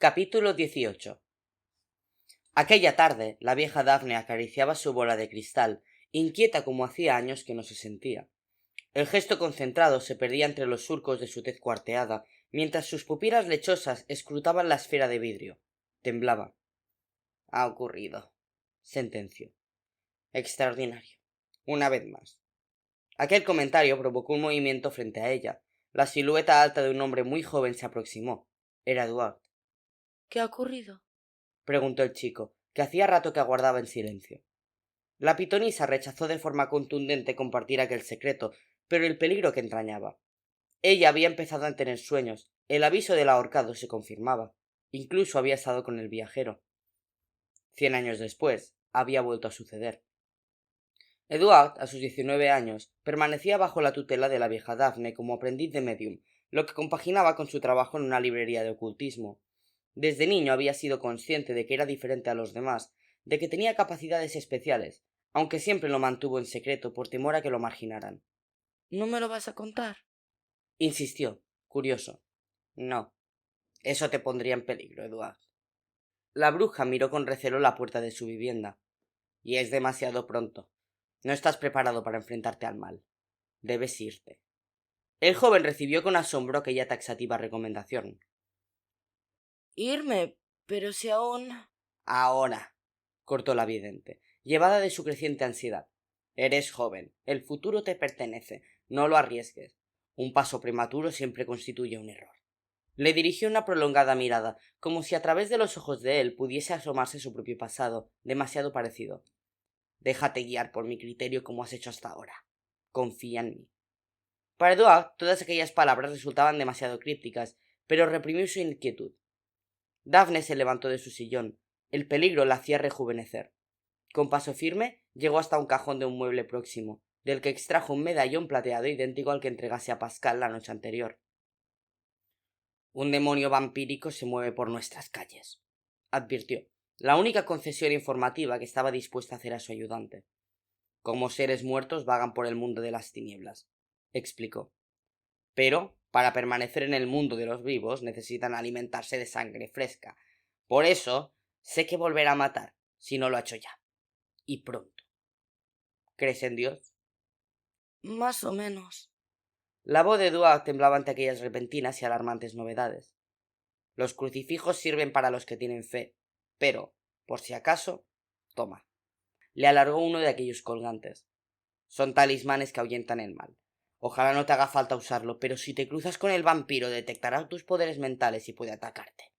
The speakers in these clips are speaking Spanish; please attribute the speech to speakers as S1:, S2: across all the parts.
S1: Capítulo 18. Aquella tarde la vieja Daphne acariciaba su bola de cristal, inquieta como hacía años que no se sentía. El gesto concentrado se perdía entre los surcos de su tez cuarteada, mientras sus pupilas lechosas escrutaban la esfera de vidrio. Temblaba. Ha ocurrido, sentenció. Extraordinario. Una vez más. Aquel comentario provocó un movimiento frente a ella. La silueta alta de un hombre muy joven se aproximó. Era Eduard.
S2: ¿Qué ha ocurrido?
S1: Preguntó el chico, que hacía rato que aguardaba en silencio. La pitonisa rechazó de forma contundente compartir aquel secreto, pero el peligro que entrañaba. Ella había empezado a tener sueños, el aviso del ahorcado se confirmaba, incluso había estado con el viajero. 100 años después, había vuelto a suceder. Eduard, a sus 19 años, permanecía bajo la tutela de la vieja Daphne como aprendiz de medium, lo que compaginaba con su trabajo en una librería de ocultismo. Desde niño había sido consciente de que era diferente a los demás, de que tenía capacidades especiales, aunque siempre lo mantuvo en secreto por temor a que lo marginaran.
S2: ¿No me lo vas a contar?
S1: Insistió, curioso. No, eso te pondría en peligro, Eduard. La bruja miró con recelo la puerta de su vivienda. Y es demasiado pronto. No estás preparado para enfrentarte al mal. Debes irte. El joven recibió con asombro aquella taxativa recomendación.
S2: Irme, pero si aún...
S1: Ahora, cortó la vidente, llevada de su creciente ansiedad. Eres joven, el futuro te pertenece, no lo arriesgues. Un paso prematuro siempre constituye un error. Le dirigió una prolongada mirada, como si a través de los ojos de él pudiese asomarse su propio pasado, demasiado parecido. Déjate guiar por mi criterio como has hecho hasta ahora. Confía en mí. Para Eduard, todas aquellas palabras resultaban demasiado crípticas, pero reprimió su inquietud. Daphne se levantó de su sillón. El peligro la hacía rejuvenecer. Con paso firme llegó hasta un cajón de un mueble próximo, del que extrajo un medallón plateado idéntico al que entregase a Pascal la noche anterior. Un demonio vampírico se mueve por nuestras calles, advirtió, la única concesión informativa que estaba dispuesta a hacer a su ayudante. Como seres muertos vagan por el mundo de las tinieblas, explicó. Pero, para permanecer en el mundo de los vivos, necesitan alimentarse de sangre fresca. Por eso, sé que volverá a matar, si no lo ha hecho ya. Y pronto. ¿Crees en Dios?
S2: Más o menos.
S1: La voz de Eduard temblaba ante aquellas repentinas y alarmantes novedades. Los crucifijos sirven para los que tienen fe, pero, por si acaso, toma. Le alargó uno de aquellos colgantes. Son talismanes que ahuyentan el mal. Ojalá no te haga falta usarlo, pero si te cruzas con el vampiro detectará tus poderes mentales y puede atacarte.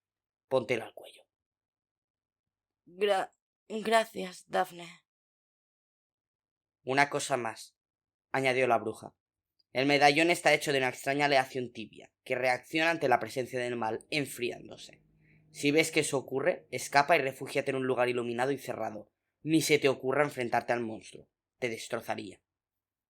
S1: Póntelo al cuello.
S2: Gracias, Daphne.
S1: Una cosa más, añadió la bruja. El medallón está hecho de una extraña aleación tibia, que reacciona ante la presencia del mal, enfriándose. Si ves que eso ocurre, escapa y refúgiate en un lugar iluminado y cerrado. Ni se te ocurra enfrentarte al monstruo. Te destrozaría.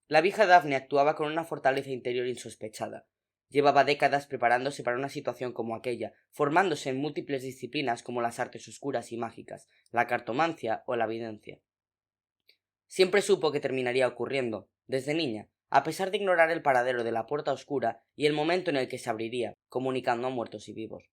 S1: La vieja Daphne actuaba con una fortaleza interior insospechada. Llevaba décadas preparándose para una situación como aquella, formándose en múltiples disciplinas como las artes oscuras y mágicas, la cartomancia o la videncia. Siempre supo que terminaría ocurriendo, desde niña, a pesar de ignorar el paradero de la puerta oscura y el momento en el que se abriría, comunicando a muertos y vivos.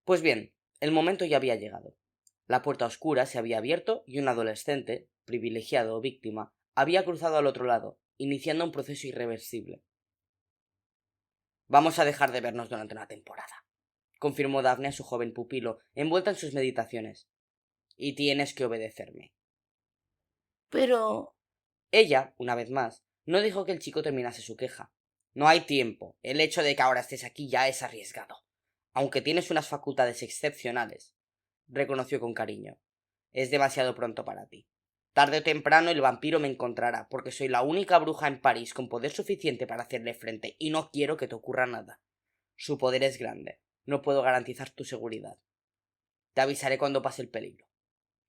S1: Pues bien, el momento ya había llegado. La puerta oscura se había abierto y un adolescente, privilegiado o víctima, había cruzado al otro lado, iniciando un proceso irreversible. Vamos a dejar de vernos durante una temporada, confirmó Daphne a su joven pupilo, envuelta en sus meditaciones. Y tienes que obedecerme.
S2: Pero...
S1: Ella, una vez más, no dejó que el chico terminase su queja. No hay tiempo. El hecho de que ahora estés aquí ya es arriesgado. Aunque tienes unas facultades excepcionales, reconoció con cariño. Es demasiado pronto para ti. Tarde o temprano el vampiro me encontrará, porque soy la única bruja en París con poder suficiente para hacerle frente, y no quiero que te ocurra nada. Su poder es grande. No puedo garantizar tu seguridad. Te avisaré cuando pase el peligro.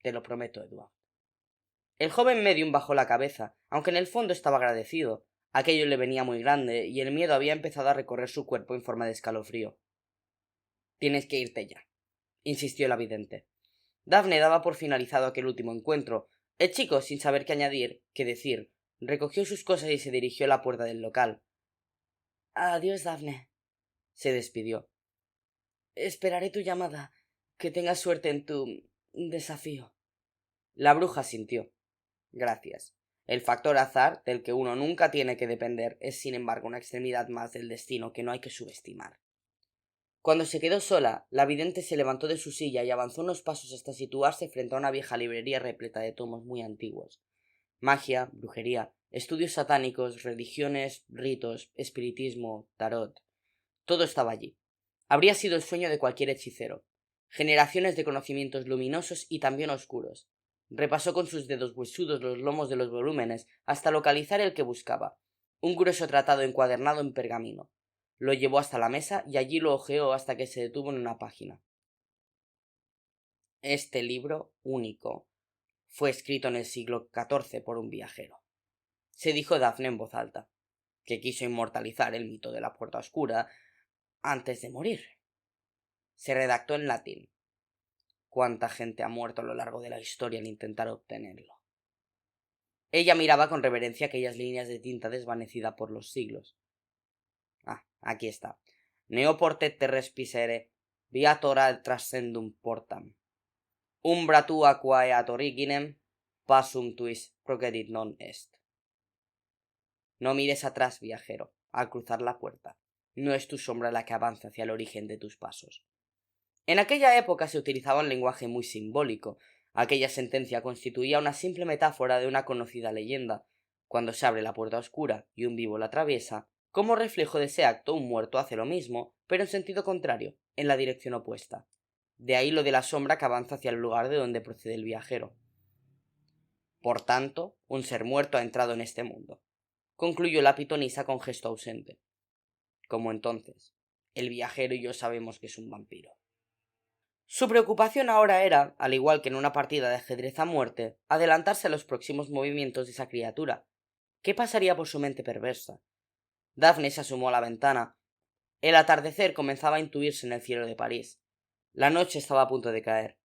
S1: Te lo prometo, Edward. El joven medium bajó la cabeza, aunque en el fondo estaba agradecido. Aquello le venía muy grande, y el miedo había empezado a recorrer su cuerpo en forma de escalofrío. Tienes que irte ya, insistió la vidente. Daphne daba por finalizado aquel último encuentro. El chico, sin saber qué decir, recogió sus cosas y se dirigió a la puerta del local. Adiós, Daphne, se despidió. Esperaré tu llamada. Que tengas suerte en tu desafío. La bruja sintió. Gracias. El factor azar, del que uno nunca tiene que depender, es sin embargo una extremidad más del destino que no hay que subestimar. Cuando se quedó sola, la vidente se levantó de su silla y avanzó unos pasos hasta situarse frente a una vieja librería repleta de tomos muy antiguos. Magia, brujería, estudios satánicos, religiones, ritos, espiritismo, tarot. Todo estaba allí. Habría sido el sueño de cualquier hechicero. Generaciones de conocimientos luminosos y también oscuros. Repasó con sus dedos huesudos los lomos de los volúmenes hasta localizar el que buscaba, un grueso tratado encuadernado en pergamino. Lo llevó hasta la mesa y allí lo hojeó hasta que se detuvo en una página. Este libro, único, fue escrito en el siglo XIV por un viajero. Se dijo Dafne en voz alta, que quiso inmortalizar el mito de la puerta oscura antes de morir. Se redactó en latín. ¿Cuánta gente ha muerto a lo largo de la historia al intentar obtenerlo? Ella miraba con reverencia aquellas líneas de tinta desvanecida por los siglos. Aquí está. Neo portet terres pisere, viator ad transcendum portam. Umbra tua quae ad originem, passum tuis procedit non est. No mires atrás, viajero, al cruzar la puerta. No es tu sombra la que avanza hacia el origen de tus pasos. En aquella época se utilizaba un lenguaje muy simbólico. Aquella sentencia constituía una simple metáfora de una conocida leyenda. Cuando se abre la puerta oscura y un vivo la atraviesa, como reflejo de ese acto, un muerto hace lo mismo, pero en sentido contrario, en la dirección opuesta. De ahí lo de la sombra que avanza hacia el lugar de donde procede el viajero. Por tanto, un ser muerto ha entrado en este mundo, concluyó la pitonisa con gesto ausente. Como entonces, el viajero y yo sabemos que es un vampiro. Su preocupación ahora era, al igual que en una partida de ajedrez a muerte, adelantarse a los próximos movimientos de esa criatura. ¿Qué pasaría por su mente perversa? Daphne se asomó a la ventana. El atardecer comenzaba a intuirse en el cielo de París. La noche estaba a punto de caer.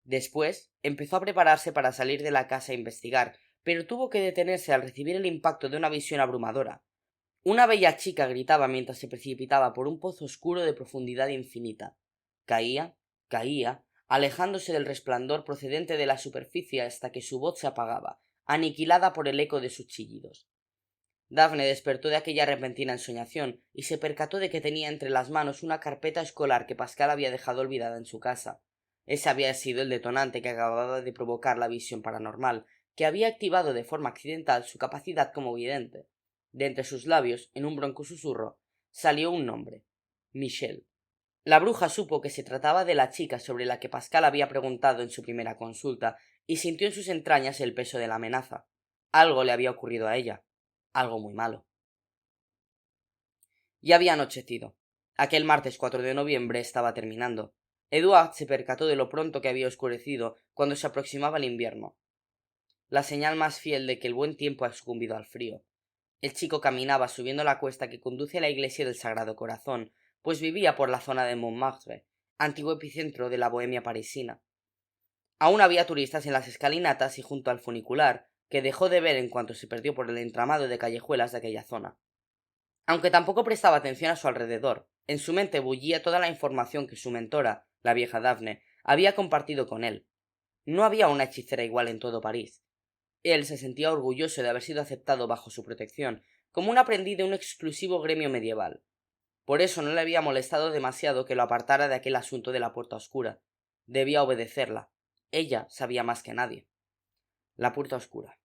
S1: Después empezó a prepararse para salir de la casa a investigar, pero tuvo que detenerse al recibir el impacto de una visión abrumadora. Una bella chica gritaba mientras se precipitaba por un pozo oscuro de profundidad infinita. Caía, alejándose del resplandor procedente de la superficie hasta que su voz se apagaba, aniquilada por el eco de sus chillidos. Daphne despertó de aquella repentina ensoñación y se percató de que tenía entre las manos una carpeta escolar que Pascal había dejado olvidada en su casa. Ese había sido el detonante que acababa de provocar la visión paranormal, que había activado de forma accidental su capacidad como vidente. De entre sus labios, en un bronco susurro, salió un nombre: Michelle. La bruja supo que se trataba de la chica sobre la que Pascal había preguntado en su primera consulta, y sintió en sus entrañas el peso de la amenaza. Algo le había ocurrido a ella, algo muy malo. Ya había anochecido. Aquel martes 4 de noviembre estaba terminando. Edward se percató de lo pronto que había oscurecido cuando se aproximaba el invierno, la señal más fiel de que el buen tiempo ha sucumbido al frío. El chico caminaba subiendo la cuesta que conduce a la iglesia del Sagrado Corazón, pues vivía por la zona de Montmartre, antiguo epicentro de la bohemia parisina. Aún había turistas en las escalinatas y junto al funicular, que dejó de ver en cuanto se perdió por el entramado de callejuelas de aquella zona. Aunque tampoco prestaba atención a su alrededor, en su mente bullía toda la información que su mentora, la vieja Daphne, había compartido con él. No había una hechicera igual en todo París. Él se sentía orgulloso de haber sido aceptado bajo su protección, como un aprendiz de un exclusivo gremio medieval. Por eso no le había molestado demasiado que lo apartara de aquel asunto de la puerta oscura. Debía obedecerla. Ella sabía más que nadie. La puerta oscura.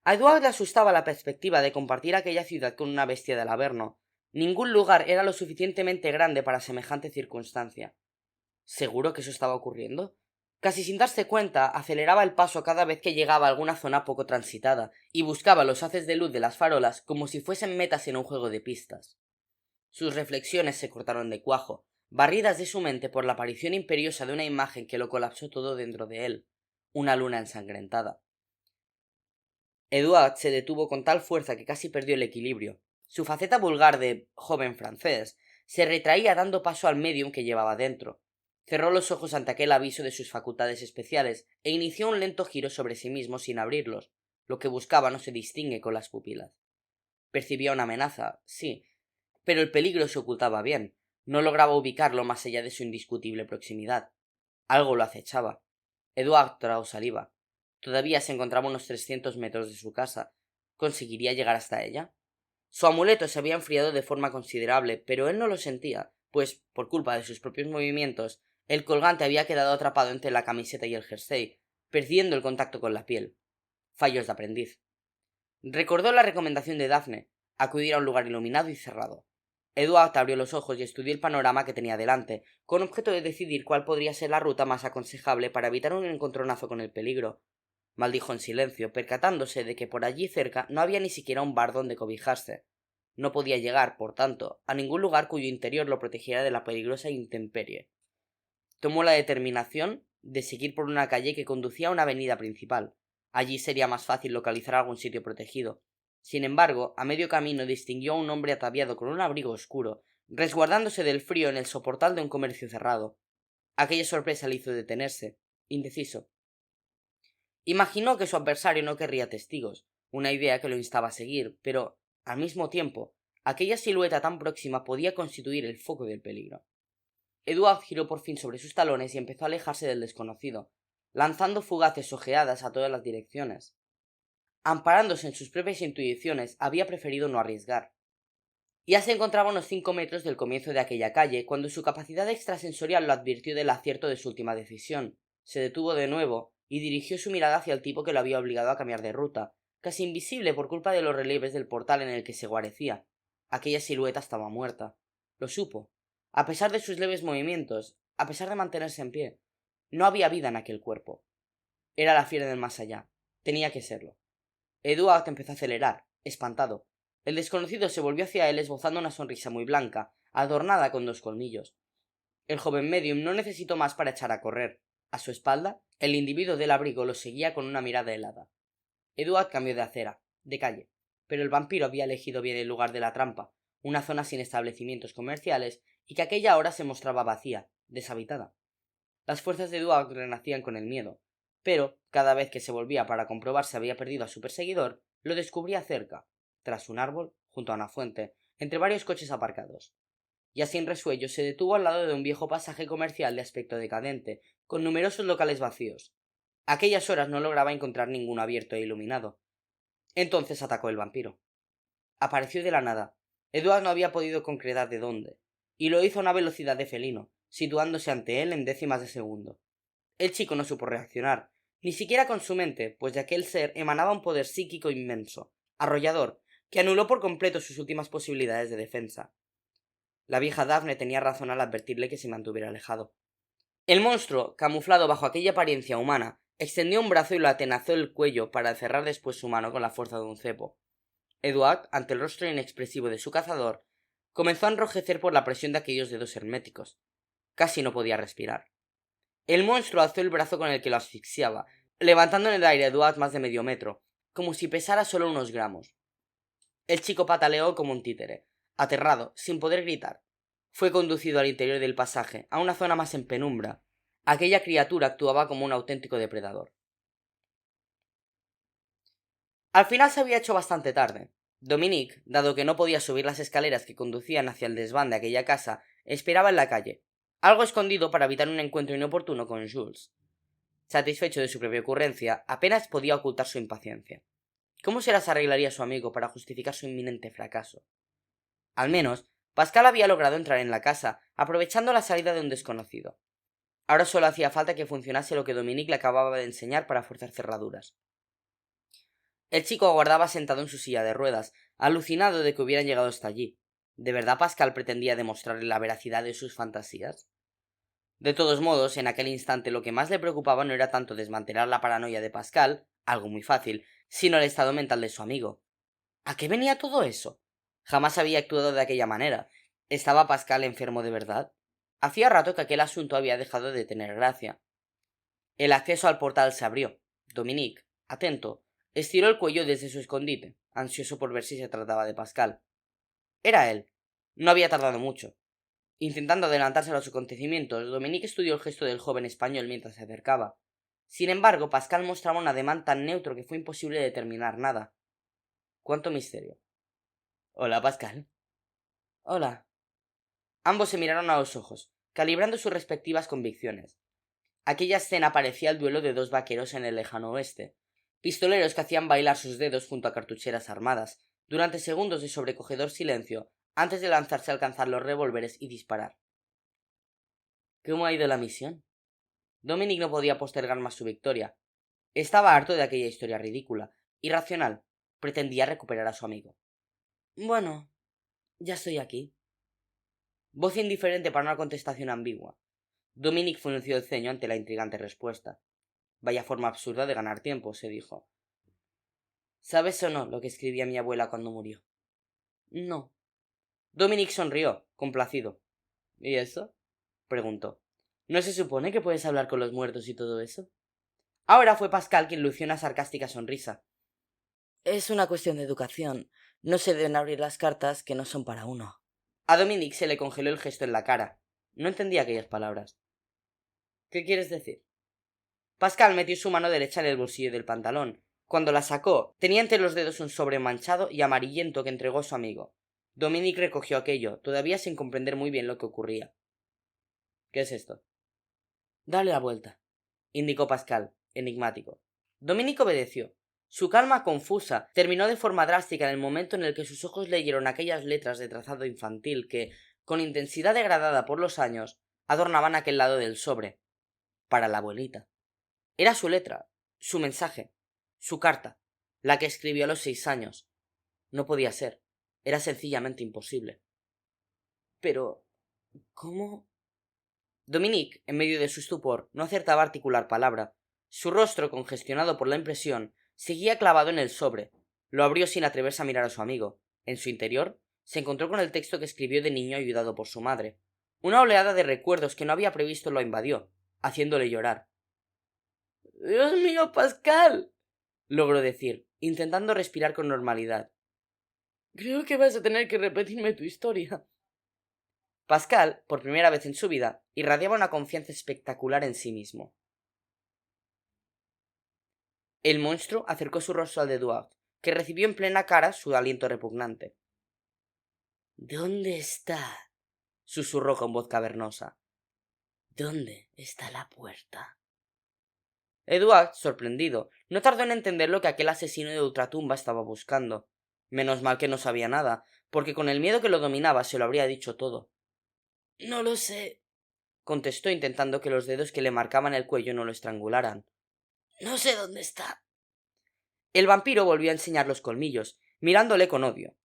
S1: A Edward le asustaba la perspectiva de compartir aquella ciudad con una bestia del Averno. Ningún lugar era lo suficientemente grande para semejante circunstancia. ¿Seguro que eso estaba ocurriendo? Casi sin darse cuenta, aceleraba el paso cada vez que llegaba a alguna zona poco transitada, y buscaba los haces de luz de las farolas como si fuesen metas en un juego de pistas. Sus reflexiones se cortaron de cuajo, barridas de su mente por la aparición imperiosa de una imagen que lo colapsó todo dentro de él, una luna ensangrentada. Edward se detuvo con tal fuerza que casi perdió el equilibrio. Su faceta vulgar de joven francés se retraía dando paso al medium que llevaba dentro. Cerró los ojos ante aquel aviso de sus facultades especiales e inició un lento giro sobre sí mismo sin abrirlos. Lo que buscaba no se distingue con las pupilas. Percibía una amenaza, sí, pero el peligro se ocultaba bien. No lograba ubicarlo más allá de su indiscutible proximidad. Algo lo acechaba. Edward tragó saliva. Todavía se encontraba a unos 300 metros de su casa. ¿Conseguiría llegar hasta ella? Su amuleto se había enfriado de forma considerable, pero él no lo sentía, pues, por culpa de sus propios movimientos, el colgante había quedado atrapado entre la camiseta y el jersey, perdiendo el contacto con la piel. Fallos de aprendiz. Recordó la recomendación de Daphne, acudir a un lugar iluminado y cerrado. Edward abrió los ojos y estudió el panorama que tenía delante, con objeto de decidir cuál podría ser la ruta más aconsejable para evitar un encontronazo con el peligro. Maldijo en silencio, percatándose de que por allí cerca no había ni siquiera un bar donde cobijarse. No podía llegar, por tanto, a ningún lugar cuyo interior lo protegiera de la peligrosa intemperie. Tomó la determinación de seguir por una calle que conducía a una avenida principal. Allí sería más fácil localizar algún sitio protegido. Sin embargo, a medio camino distinguió a un hombre ataviado con un abrigo oscuro, resguardándose del frío en el soportal de un comercio cerrado. Aquella sorpresa le hizo detenerse, indeciso. Imaginó que su adversario no querría testigos, una idea que lo instaba a seguir, pero, al mismo tiempo, aquella silueta tan próxima podía constituir el foco del peligro. Edward giró por fin sobre sus talones y empezó a alejarse del desconocido, lanzando fugaces ojeadas a todas las direcciones. Amparándose en sus propias intuiciones, había preferido no arriesgar. Ya se encontraba a unos 5 metros del comienzo de aquella calle, cuando su capacidad extrasensorial lo advirtió del acierto de su última decisión. Se detuvo de nuevo y dirigió su mirada hacia el tipo que lo había obligado a cambiar de ruta, casi invisible por culpa de los relieves del portal en el que se guarecía. Aquella silueta estaba muerta. Lo supo. A pesar de sus leves movimientos, a pesar de mantenerse en pie, no había vida en aquel cuerpo. Era la fiera del más allá. Tenía que serlo. Edward empezó a acelerar, espantado. El desconocido se volvió hacia él esbozando una sonrisa muy blanca, adornada con 2 colmillos. El joven medium no necesitó más para echar a correr. A su espalda, el individuo del abrigo lo seguía con una mirada helada. Edward cambió de acera, de calle, pero el vampiro había elegido bien el lugar de la trampa, una zona sin establecimientos comerciales y que a aquella hora se mostraba vacía, deshabitada. Las fuerzas de Edward renacían con el miedo, pero cada vez que se volvía para comprobar si había perdido a su perseguidor, lo descubría cerca, tras un árbol, junto a una fuente, entre varios coches aparcados. Y así en resuello se detuvo al lado de un viejo pasaje comercial de aspecto decadente, con numerosos locales vacíos. A aquellas horas no lograba encontrar ninguno abierto e iluminado. Entonces atacó el vampiro. Apareció de la nada. Edward no había podido concretar de dónde, y lo hizo a una velocidad de felino, situándose ante él en décimas de segundo. El chico no supo reaccionar, ni siquiera con su mente, pues de aquel ser emanaba un poder psíquico inmenso, arrollador, que anuló por completo sus últimas posibilidades de defensa. La vieja Daphne tenía razón al advertirle que se mantuviera alejado. El monstruo, camuflado bajo aquella apariencia humana, extendió un brazo y lo atenazó el cuello para cerrar después su mano con la fuerza de un cepo. Edward, ante el rostro inexpresivo de su cazador, comenzó a enrojecer por la presión de aquellos dedos herméticos. Casi no podía respirar. El monstruo alzó el brazo con el que lo asfixiaba, levantando en el aire a Edward más de medio metro, como si pesara solo unos gramos. El chico pataleó como un títere, aterrado, sin poder gritar. Fue conducido al interior del pasaje, a una zona más en penumbra. Aquella criatura actuaba como un auténtico depredador. Al final se había hecho bastante tarde. Dominique, dado que no podía subir las escaleras que conducían hacia el desván de aquella casa, esperaba en la calle, algo escondido para evitar un encuentro inoportuno con Jules. Satisfecho de su propia ocurrencia, apenas podía ocultar su impaciencia. ¿Cómo se las arreglaría su amigo para justificar su inminente fracaso? Al menos, Pascal había logrado entrar en la casa, aprovechando la salida de un desconocido. Ahora solo hacía falta que funcionase lo que Dominique le acababa de enseñar para forzar cerraduras. El chico aguardaba sentado en su silla de ruedas, alucinado de que hubieran llegado hasta allí. ¿De verdad Pascal pretendía demostrarle la veracidad de sus fantasías? De todos modos, en aquel instante lo que más le preocupaba no era tanto desmantelar la paranoia de Pascal, algo muy fácil, sino el estado mental de su amigo. ¿A qué venía todo eso? Jamás había actuado de aquella manera. ¿Estaba Pascal enfermo de verdad? Hacía rato que aquel asunto había dejado de tener gracia. El acceso al portal se abrió. Dominique, atento, estiró el cuello desde su escondite, ansioso por ver si se trataba de Pascal. Era él. No había tardado mucho. Intentando adelantarse a los acontecimientos, Dominique estudió el gesto del joven español mientras se acercaba. Sin embargo, Pascal mostraba un ademán tan neutro que fue imposible determinar nada. ¡Cuánto misterio! Hola, Pascal. Hola. Ambos se miraron a los ojos, calibrando sus respectivas convicciones. Aquella escena parecía el duelo de dos vaqueros en el lejano oeste, pistoleros que hacían bailar sus dedos junto a cartucheras armadas, durante segundos de sobrecogedor silencio, antes de lanzarse a alcanzar los revólveres y disparar. ¿Cómo ha ido la misión? Dominic no podía postergar más su victoria. Estaba harto de aquella historia ridícula, irracional. Pretendía recuperar a su amigo. Bueno, ya estoy aquí. Voz indiferente para una contestación ambigua. Dominic frunció el ceño ante la intrigante respuesta. Vaya forma absurda de ganar tiempo, se dijo. ¿Sabes o no lo que escribía mi abuela cuando murió? No. Dominic sonrió, complacido. ¿Y eso? Preguntó. ¿No se supone que puedes hablar con los muertos y todo eso? Ahora fue Pascal quien lució una sarcástica sonrisa.
S2: Es una cuestión de educación. No se deben abrir las cartas que no son para uno.
S1: A Dominic se le congeló el gesto en la cara. No entendía aquellas palabras. ¿Qué quieres decir? Pascal metió su mano derecha en el bolsillo del pantalón. Cuando la sacó, tenía entre los dedos un sobre manchado y amarillento que entregó a su amigo. Dominic recogió aquello, todavía sin comprender muy bien lo que ocurría. ¿Qué es esto? Dale la vuelta, indicó Pascal, enigmático. Dominic obedeció. Su calma confusa terminó de forma drástica en el momento en el que sus ojos leyeron aquellas letras de trazado infantil que, con intensidad degradada por los años, adornaban aquel lado del sobre. Para la abuelita. Era su letra, su mensaje, su carta, la que escribió a los 6 años. No podía ser. Era sencillamente imposible. Pero, ¿cómo? Dominic, en medio de su estupor, no acertaba a articular palabra. Su rostro, congestionado por la impresión, seguía clavado en el sobre. Lo abrió sin atreverse a mirar a su amigo. En su interior, se encontró con el texto que escribió de niño ayudado por su madre. Una oleada de recuerdos que no había previsto lo invadió, haciéndole llorar. —¡Dios mío, Pascal! —logró decir, intentando respirar con normalidad. —Creo que vas a tener que repetirme tu historia. Pascal, por primera vez en su vida, irradiaba una confianza espectacular en sí mismo. El monstruo acercó su rostro al de Eduard, que recibió en plena cara su aliento repugnante. —¿Dónde está? —susurró con voz cavernosa. —¿Dónde está la puerta? Eduard, sorprendido, no tardó en entender lo que aquel asesino de ultratumba estaba buscando. Menos mal que no sabía nada, porque con el miedo que lo dominaba se lo habría dicho todo. —No lo sé —contestó intentando que los dedos que le marcaban el cuello no lo estrangularan—. No sé dónde está. El vampiro volvió a enseñar los colmillos, mirándole con odio.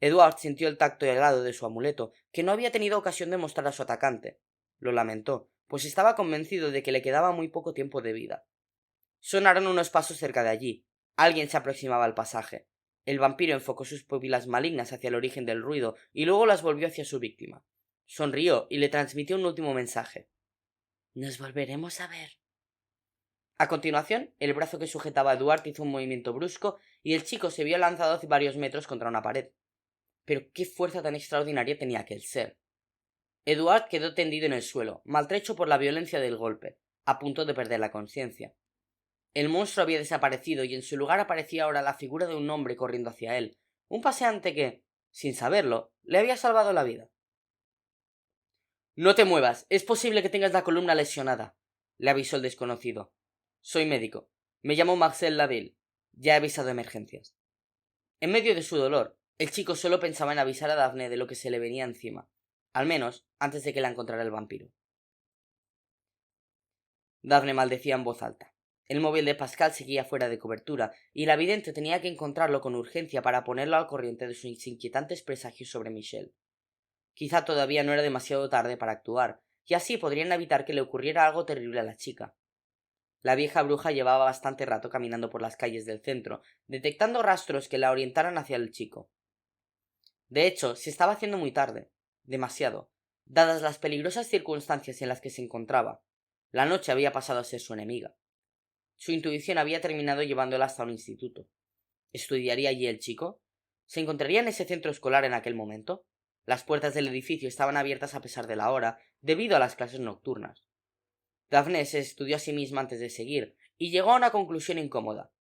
S1: Edward sintió el tacto helado de su amuleto, que no había tenido ocasión de mostrar a su atacante. Lo lamentó, pues estaba convencido de que le quedaba muy poco tiempo de vida. Sonaron unos pasos cerca de allí. Alguien se aproximaba al pasaje. El vampiro enfocó sus pupilas malignas hacia el origen del ruido y luego las volvió hacia su víctima. Sonrió y le transmitió un último mensaje. Nos volveremos a ver. A continuación, el brazo que sujetaba a Eduard hizo un movimiento brusco y el chico se vio lanzado hace varios metros contra una pared. Pero qué fuerza tan extraordinaria tenía aquel ser. Eduard quedó tendido en el suelo, maltrecho por la violencia del golpe, a punto de perder la conciencia. El monstruo había desaparecido y en su lugar aparecía ahora la figura de un hombre corriendo hacia él, un paseante que, sin saberlo, le había salvado la vida. No te muevas, es posible que tengas la columna lesionada, le avisó el desconocido. Soy médico. Me llamo Marcel Laville. Ya he avisado de emergencias. En medio de su dolor, el chico solo pensaba en avisar a Daphne de lo que se le venía encima, al menos antes de que la encontrara el vampiro. Daphne maldecía en voz alta. El móvil de Pascal seguía fuera de cobertura, y la vidente tenía que encontrarlo con urgencia para ponerlo al corriente de sus inquietantes presagios sobre Michelle. Quizá todavía no era demasiado tarde para actuar, y así podrían evitar que le ocurriera algo terrible a la chica. La vieja bruja llevaba bastante rato caminando por las calles del centro, detectando rastros que la orientaran hacia el chico. De hecho, se estaba haciendo muy tarde, demasiado, dadas las peligrosas circunstancias en las que se encontraba. La noche había pasado a ser su enemiga. Su intuición había terminado llevándola hasta un instituto. ¿Estudiaría allí el chico? ¿Se encontraría en ese centro escolar en aquel momento? Las puertas del edificio estaban abiertas a pesar de la hora, debido a las clases nocturnas. Daphne se estudió a sí misma antes de seguir, y llegó a una conclusión incómoda.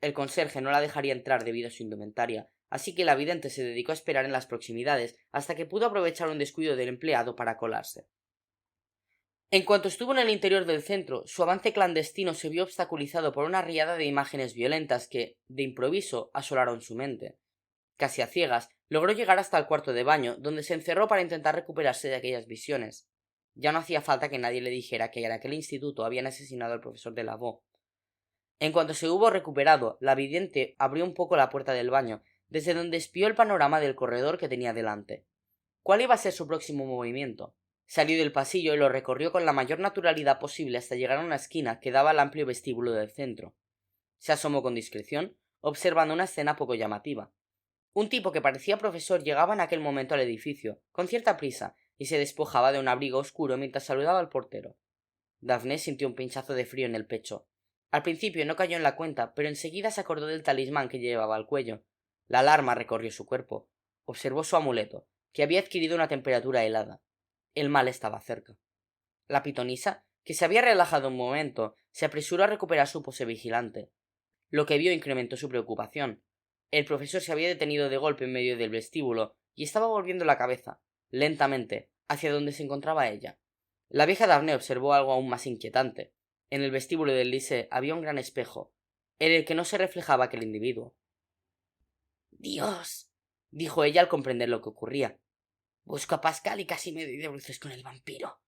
S1: El conserje no la dejaría entrar debido a su indumentaria, así que la vidente se dedicó a esperar en las proximidades hasta que pudo aprovechar un descuido del empleado para colarse. En cuanto estuvo en el interior del centro, su avance clandestino se vio obstaculizado por una riada de imágenes violentas que, de improviso, asolaron su mente. Casi a ciegas, logró llegar hasta el cuarto de baño, donde se encerró para intentar recuperarse de aquellas visiones. Ya no hacía falta que nadie le dijera que en aquel instituto habían asesinado al profesor de Lavaux. En cuanto se hubo recuperado, la vidente abrió un poco la puerta del baño, desde donde espió el panorama del corredor que tenía delante. ¿Cuál iba a ser su próximo movimiento? Salió del pasillo y lo recorrió con la mayor naturalidad posible hasta llegar a una esquina que daba al amplio vestíbulo del centro. Se asomó con discreción, observando una escena poco llamativa. Un tipo que parecía profesor llegaba en aquel momento al edificio, con cierta prisa, y se despojaba de un abrigo oscuro mientras saludaba al portero. Daphne sintió un pinchazo de frío en el pecho. Al principio no cayó en la cuenta, pero enseguida se acordó del talismán que llevaba al cuello. La alarma recorrió su cuerpo. Observó su amuleto, que había adquirido una temperatura helada. El mal estaba cerca. La pitonisa, que se había relajado un momento, se apresuró a recuperar su pose vigilante. Lo que vio incrementó su preocupación. El profesor se había detenido de golpe en medio del vestíbulo y estaba volviendo la cabeza, lentamente, hacia donde se encontraba ella. La vieja Daphne observó algo aún más inquietante. En el vestíbulo del Lycée había un gran espejo, en el que no se reflejaba aquel individuo. «Dios», dijo ella al comprender lo que ocurría. «Busco a Pascal y casi me doy de bruces con el vampiro».